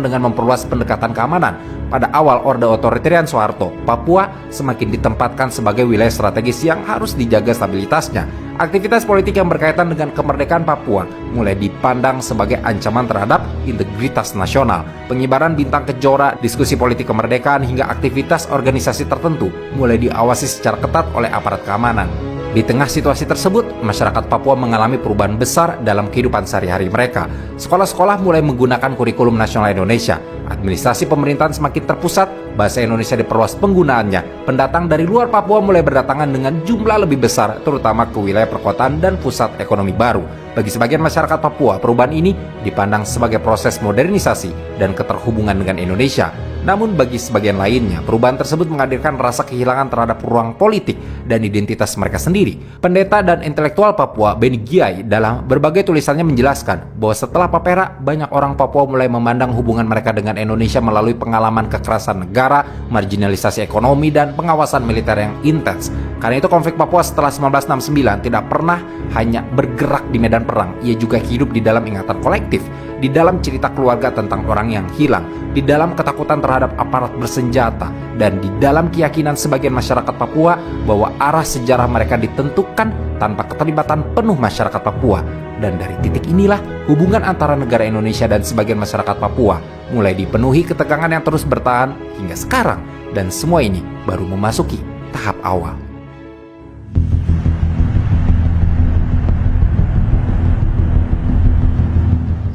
dengan memperluas pendekatan keamanan. Pada awal Orde Otoritarian Soeharto, Papua semakin ditempatkan sebagai wilayah strategis yang harus dijaga stabilitasnya. Aktivitas politik yang berkaitan dengan kemerdekaan Papua mulai dipandang sebagai ancaman terhadap integritas nasional. Pengibaran bintang kejora, diskusi politik kemerdekaan, hingga aktivitas organisasi tertentu mulai diawasi secara ketat oleh aparat keamanan. Di tengah situasi tersebut, masyarakat Papua mengalami perubahan besar dalam kehidupan sehari-hari mereka. Sekolah-sekolah mulai menggunakan kurikulum nasional Indonesia. Administrasi pemerintahan semakin terpusat, bahasa Indonesia diperluas penggunaannya. Pendatang dari luar Papua mulai berdatangan dengan jumlah lebih besar, terutama ke wilayah perkotaan dan pusat ekonomi baru. Bagi sebagian masyarakat Papua, perubahan ini dipandang sebagai proses modernisasi dan keterhubungan dengan Indonesia. Namun bagi sebagian lainnya, perubahan tersebut menghadirkan rasa kehilangan terhadap ruang politik dan identitas mereka sendiri. Pendeta dan intelektual Papua Beni Giai dalam berbagai tulisannya menjelaskan bahwa setelah Papera, banyak orang Papua mulai memandang hubungan mereka dengan Indonesia melalui pengalaman kekerasan negara, marginalisasi ekonomi, dan pengawasan militer yang intens. Karena itu konflik Papua setelah 1969 tidak pernah hanya bergerak di medan perang, ia juga hidup di dalam ingatan kolektif, di dalam cerita keluarga tentang orang yang hilang, di dalam ketakutan terhadap aparat bersenjata, dan di dalam keyakinan sebagian masyarakat Papua bahwa arah sejarah mereka ditentukan tanpa keterlibatan penuh masyarakat Papua. Dan dari titik inilah hubungan antara negara Indonesia dan sebagian masyarakat Papua mulai dipenuhi ketegangan yang terus bertahan hingga sekarang, dan semua ini baru memasuki tahap awal.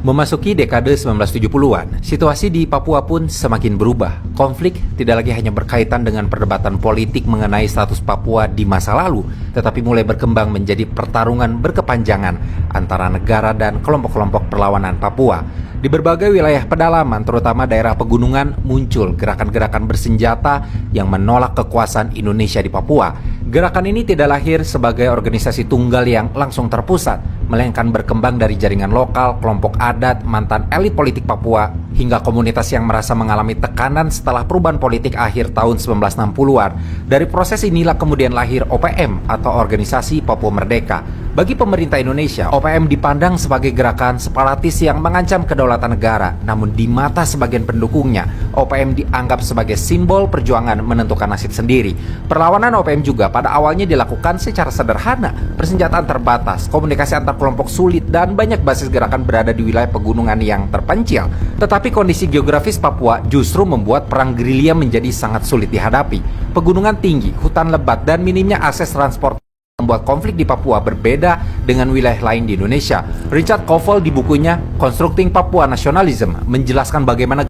Memasuki dekade 1970-an, situasi di Papua pun semakin berubah. Konflik tidak lagi hanya berkaitan dengan perdebatan politik mengenai status Papua di masa lalu, tetapi mulai berkembang menjadi pertarungan berkepanjangan antara negara dan kelompok-kelompok perlawanan Papua. Di berbagai wilayah pedalaman, terutama daerah pegunungan, muncul gerakan-gerakan bersenjata yang menolak kekuasaan Indonesia di Papua. Gerakan ini tidak lahir sebagai organisasi tunggal yang langsung terpusat, melainkan berkembang dari jaringan lokal, kelompok adat, mantan elit politik Papua, hingga komunitas yang merasa mengalami tekanan setelah perubahan politik akhir tahun 1960-an. Dari proses inilah kemudian lahir OPM atau Organisasi Papua Merdeka. Bagi pemerintah Indonesia, OPM dipandang sebagai gerakan separatis yang mengancam kedaulatan negara. Namun di mata sebagian pendukungnya, OPM dianggap sebagai simbol perjuangan menentukan nasib sendiri. Perlawanan OPM juga pada awalnya dilakukan secara sederhana. Persenjataan terbatas, komunikasi antar kelompok sulit, dan banyak basis gerakan berada di wilayah pegunungan yang terpencil. Tetapi kondisi geografis Papua justru membuat perang gerilya menjadi sangat sulit dihadapi. Pegunungan tinggi, hutan lebat, dan minimnya akses transport membuat konflik di Papua berbeda dengan wilayah lain di Indonesia. Richard Koval di bukunya Constructing Papua Nationalism menjelaskan bagaimana